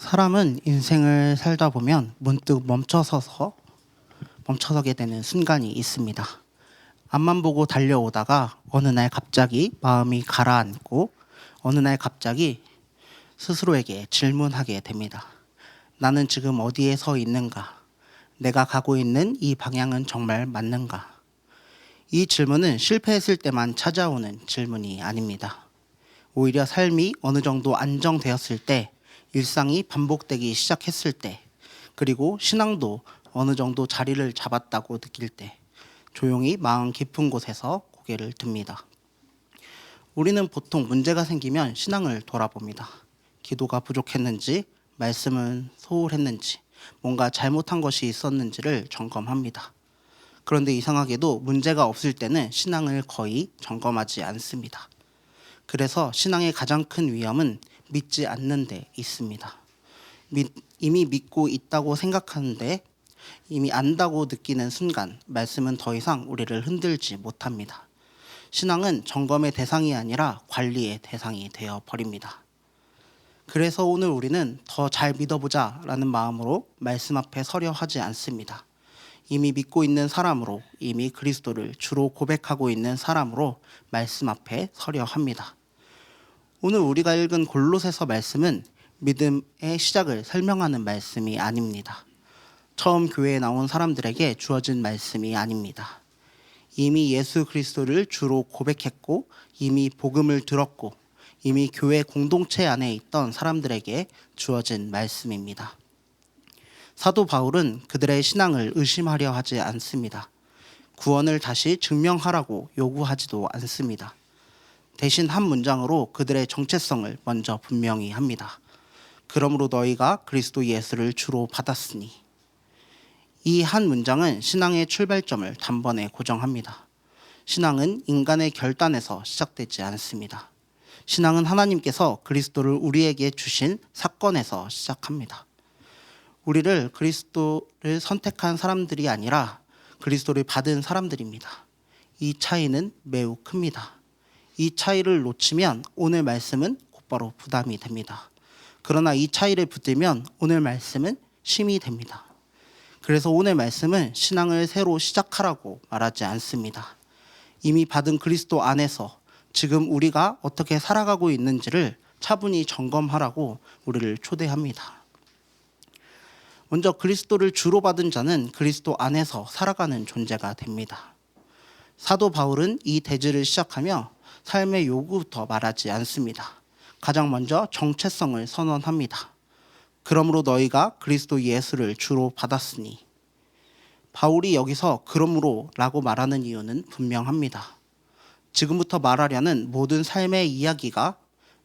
사람은 인생을 살다 보면 문득 멈춰서게 되는 순간이 있습니다. 앞만 보고 달려오다가 어느 날 갑자기 마음이 가라앉고 어느 날 갑자기 스스로에게 질문하게 됩니다. 나는 지금 어디에 서 있는가? 내가 가고 있는 이 방향은 정말 맞는가? 이 질문은 실패했을 때만 찾아오는 질문이 아닙니다. 오히려 삶이 어느 정도 안정되었을 때, 일상이 반복되기 시작했을 때, 그리고 신앙도 어느 정도 자리를 잡았다고 느낄 때, 조용히 마음 깊은 곳에서 고개를 듭니다. 우리는 보통 문제가 생기면 신앙을 돌아봅니다. 기도가 부족했는지, 말씀은 소홀했는지, 뭔가 잘못한 것이 있었는지를 점검합니다. 그런데 이상하게도 문제가 없을 때는 신앙을 거의 점검하지 않습니다. 그래서 신앙의 가장 큰 위험은 믿지 않는 데 있습니다. 이미 믿고 있다고 생각하는데 이미 안다고 느끼는 순간 말씀은 더 이상 우리를 흔들지 못합니다. 신앙은 점검의 대상이 아니라 관리의 대상이 되어 버립니다. 그래서 오늘 우리는 더 잘 믿어보자 라는 마음으로 말씀 앞에 서려 하지 않습니다. 이미 믿고 있는 사람으로, 이미 그리스도를 주로 고백하고 있는 사람으로 말씀 앞에 서려 합니다. 오늘 우리가 읽은 골로새서 말씀은 믿음의 시작을 설명하는 말씀이 아닙니다. 처음 교회에 나온 사람들에게 주어진 말씀이 아닙니다. 이미 예수 그리스도를 주로 고백했고, 이미 복음을 들었고, 이미 교회 공동체 안에 있던 사람들에게 주어진 말씀입니다. 사도 바울은 그들의 신앙을 의심하려 하지 않습니다. 구원을 다시 증명하라고 요구하지도 않습니다. 대신 한 문장으로 그들의 정체성을 먼저 분명히 합니다. 그러므로 너희가 그리스도 예수를 주로 받았으니. 이 한 문장은 신앙의 출발점을 단번에 고정합니다. 신앙은 인간의 결단에서 시작되지 않습니다. 신앙은 하나님께서 그리스도를 우리에게 주신 사건에서 시작합니다. 우리를 그리스도를 선택한 사람들이 아니라 그리스도를 받은 사람들입니다. 이 차이는 매우 큽니다. 이 차이를 놓치면 오늘 말씀은 곧바로 부담이 됩니다. 그러나 이 차이를 붙들면 오늘 말씀은 쉼이 됩니다. 그래서 오늘 말씀은 신앙을 새로 시작하라고 말하지 않습니다. 이미 받은 그리스도 안에서 지금 우리가 어떻게 살아가고 있는지를 차분히 점검하라고 우리를 초대합니다. 먼저 그리스도를 주로 받은 자는 그리스도 안에서 살아가는 존재가 됩니다. 사도 바울은 이 대지를 시작하며 삶의 요구부터 말하지 않습니다. 가장 먼저 정체성을 선언합니다. 그러므로 너희가 그리스도 예수를 주로 받았으니. 바울이 여기서 그러므로 라고 말하는 이유는 분명합니다. 지금부터 말하려는 모든 삶의 이야기가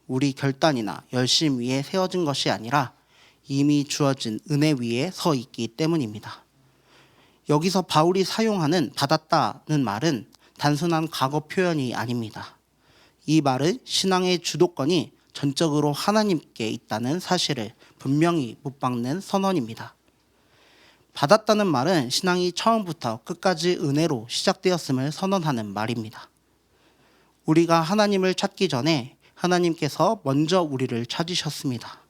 우리 결단이나 열심 위에 세워진 것이 아니라 이미 주어진 은혜 위에 서 있기 때문입니다. 여기서 바울이 사용하는 받았다는 말은 단순한 과거 표현이 아닙니다. 이 말은 신앙의 주도권이 전적으로 하나님께 있다는 사실을 분명히 못 박는 선언입니다. 받았다는 말은 신앙이 처음부터 끝까지 은혜로 시작되었음을 선언하는 말입니다. 우리가 하나님을 찾기 전에 하나님께서 먼저 우리를 찾으셨습니다.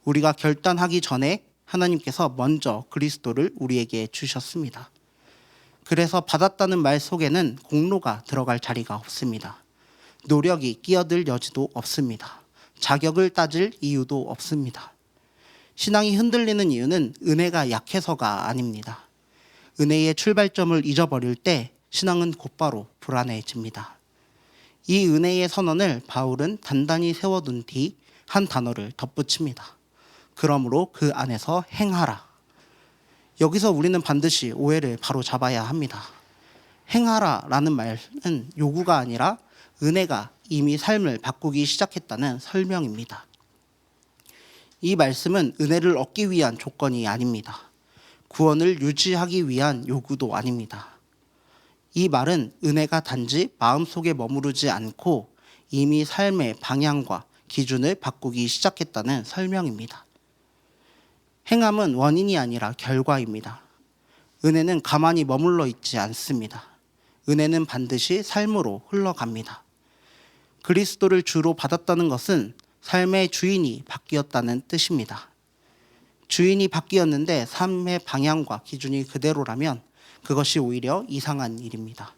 우리가 결단하기 전에 하나님께서 먼저 그리스도를 우리에게 주셨습니다. 그래서 받았다는 말 속에는 공로가 들어갈 자리가 없습니다. 노력이 끼어들 여지도 없습니다. 자격을 따질 이유도 없습니다. 신앙이 흔들리는 이유는 은혜가 약해서가 아닙니다. 은혜의 출발점을 잊어버릴 때 신앙은 곧바로 불안해집니다. 이 은혜의 선언을 바울은 단단히 세워둔 뒤 한 단어를 덧붙입니다. 그러므로 그 안에서 행하라. 여기서 우리는 반드시 오해를 바로 잡아야 합니다. 행하라라는 말은 요구가 아니라 은혜가 이미 삶을 바꾸기 시작했다는 설명입니다. 이 말씀은 은혜를 얻기 위한 조건이 아닙니다. 구원을 유지하기 위한 요구도 아닙니다. 이 말은 은혜가 단지 마음속에 머무르지 않고 이미 삶의 방향과 기준을 바꾸기 시작했다는 설명입니다. 행함은 원인이 아니라 결과입니다. 은혜는 가만히 머물러 있지 않습니다. 은혜는 반드시 삶으로 흘러갑니다. 그리스도를 주로 받았다는 것은 삶의 주인이 바뀌었다는 뜻입니다. 주인이 바뀌었는데 삶의 방향과 기준이 그대로라면 그것이 오히려 이상한 일입니다.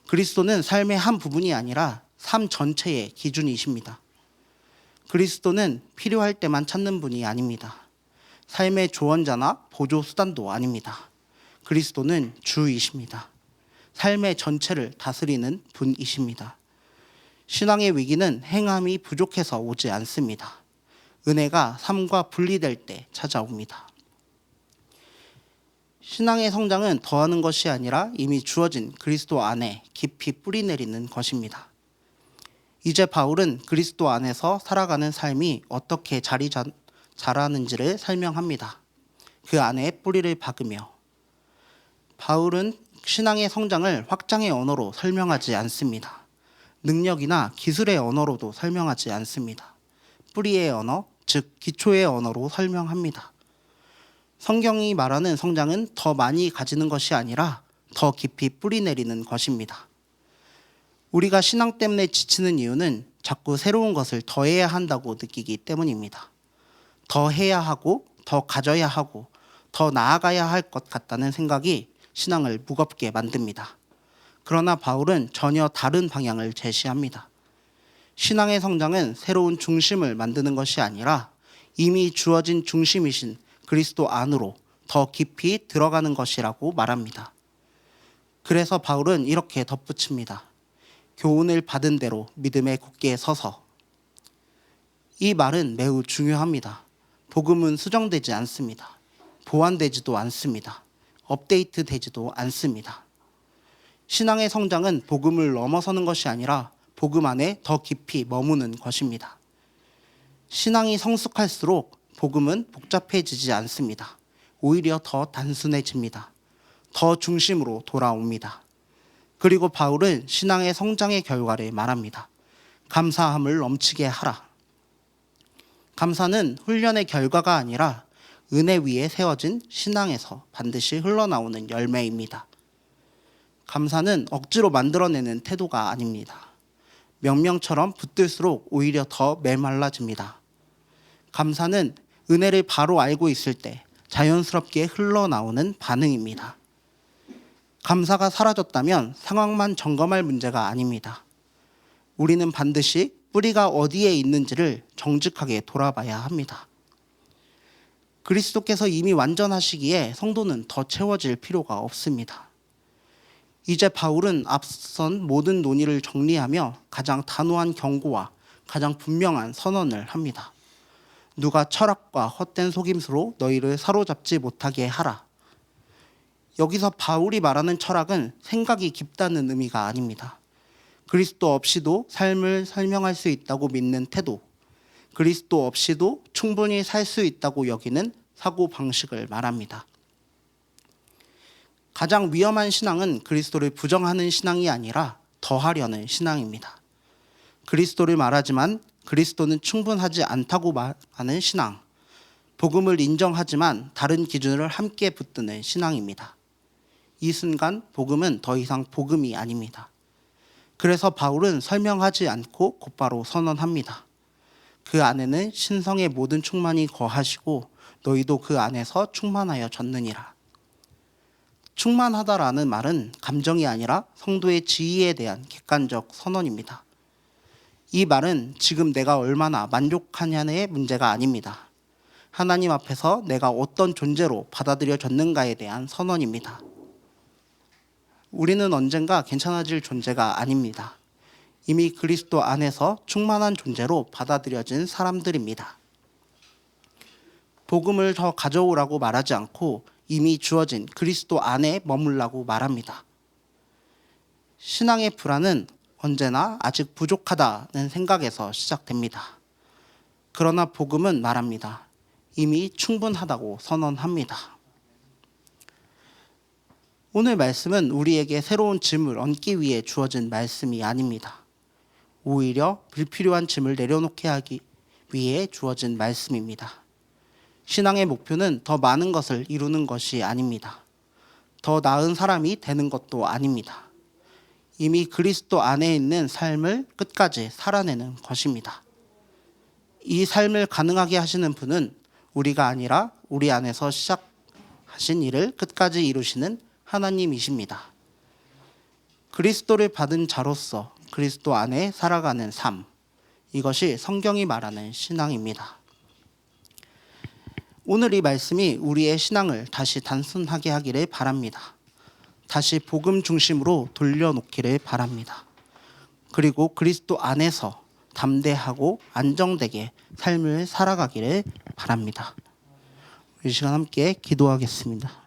그리스도는 삶의 한 부분이 아니라 삶 전체의 기준이십니다. 그리스도는 필요할 때만 찾는 분이 아닙니다. 삶의 조언자나 보조 수단도 아닙니다. 그리스도는 주이십니다. 삶의 전체를 다스리는 분이십니다. 신앙의 위기는 행함이 부족해서 오지 않습니다. 은혜가 삶과 분리될 때 찾아옵니다. 신앙의 성장은 더하는 것이 아니라 이미 주어진 그리스도 안에 깊이 뿌리내리는 것입니다. 이제 바울은 그리스도 안에서 살아가는 삶이 어떻게 자라는지를 설명합니다. 그 안에 뿌리를 박으며. 바울은 신앙의 성장을 확장의 언어로 설명하지 않습니다. 능력이나 기술의 언어로도 설명하지 않습니다. 뿌리의 언어, 즉 기초의 언어로 설명합니다. 성경이 말하는 성장은 더 많이 가지는 것이 아니라 더 깊이 뿌리내리는 것입니다. 우리가 신앙 때문에 지치는 이유는 자꾸 새로운 것을 더해야 한다고 느끼기 때문입니다. 더 해야 하고, 더 가져야 하고, 더 나아가야 할 것 같다는 생각이 신앙을 무겁게 만듭니다. 그러나 바울은 전혀 다른 방향을 제시합니다. 신앙의 성장은 새로운 중심을 만드는 것이 아니라 이미 주어진 중심이신 그리스도 안으로 더 깊이 들어가는 것이라고 말합니다. 그래서 바울은 이렇게 덧붙입니다. 교훈을 받은 대로 믿음에 굳게 서서. 이 말은 매우 중요합니다. 복음은 수정되지 않습니다. 보완되지도 않습니다. 업데이트 되지도 않습니다. 신앙의 성장은 복음을 넘어서는 것이 아니라 복음 안에 더 깊이 머무는 것입니다. 신앙이 성숙할수록 복음은 복잡해지지 않습니다. 오히려 더 단순해집니다. 더 중심으로 돌아옵니다. 그리고 바울은 신앙의 성장의 결과를 말합니다. 감사함을 넘치게 하라. 감사는 훈련의 결과가 아니라 은혜 위에 세워진 신앙에서 반드시 흘러나오는 열매입니다. 감사는 억지로 만들어내는 태도가 아닙니다. 명령처럼 붙들수록 오히려 더 메말라집니다. 감사는 은혜를 바로 알고 있을 때 자연스럽게 흘러나오는 반응입니다. 감사가 사라졌다면 상황만 점검할 문제가 아닙니다. 우리는 반드시 뿌리가 어디에 있는지를 정직하게 돌아봐야 합니다. 그리스도께서 이미 완전하시기에 성도는 더 채워질 필요가 없습니다. 이제 바울은 앞선 모든 논의를 정리하며 가장 단호한 경고와 가장 분명한 선언을 합니다. 누가 철학과 헛된 속임수로 너희를 사로잡지 못하게 하라. 여기서 바울이 말하는 철학은 생각이 깊다는 의미가 아닙니다. 그리스도 없이도 삶을 설명할 수 있다고 믿는 태도, 그리스도 없이도 충분히 살 수 있다고 여기는 사고방식을 말합니다. 가장 위험한 신앙은 그리스도를 부정하는 신앙이 아니라 더하려는 신앙입니다. 그리스도를 말하지만 그리스도는 충분하지 않다고 말하는 신앙, 복음을 인정하지만 다른 기준을 함께 붙드는 신앙입니다. 이 순간 복음은 더 이상 복음이 아닙니다. 그래서 바울은 설명하지 않고 곧바로 선언합니다. 그 안에는 신성의 모든 충만이 거하시고 너희도 그 안에서 충만하여 졌느니라. 충만하다라는 말은 감정이 아니라 성도의 지위에 대한 객관적 선언입니다. 이 말은 지금 내가 얼마나 만족하냐의 문제가 아닙니다. 하나님 앞에서 내가 어떤 존재로 받아들여졌는가에 대한 선언입니다. 우리는 언젠가 괜찮아질 존재가 아닙니다. 이미 그리스도 안에서 충만한 존재로 받아들여진 사람들입니다. 복음을 더 가져오라고 말하지 않고 이미 주어진 그리스도 안에 머물라고 말합니다. 신앙의 불안은 언제나 아직 부족하다는 생각에서 시작됩니다. 그러나 복음은 말합니다. 이미 충분하다고 선언합니다. 오늘 말씀은 우리에게 새로운 짐을 얹기 위해 주어진 말씀이 아닙니다. 오히려 불필요한 짐을 내려놓게 하기 위해 주어진 말씀입니다. 신앙의 목표는 더 많은 것을 이루는 것이 아닙니다. 더 나은 사람이 되는 것도 아닙니다. 이미 그리스도 안에 있는 삶을 끝까지 살아내는 것입니다. 이 삶을 가능하게 하시는 분은 우리가 아니라 우리 안에서 시작하신 일을 끝까지 이루시는 하나님이십니다. 그리스도를 받은 자로서 그리스도 안에 살아가는 삶, 이것이 성경이 말하는 신앙입니다. 오늘 이 말씀이 우리의 신앙을 다시 단순하게 하기를 바랍니다. 다시 복음 중심으로 돌려놓기를 바랍니다. 그리고 그리스도 안에서 담대하고 안정되게 삶을 살아가기를 바랍니다. 이 시간 함께 기도하겠습니다.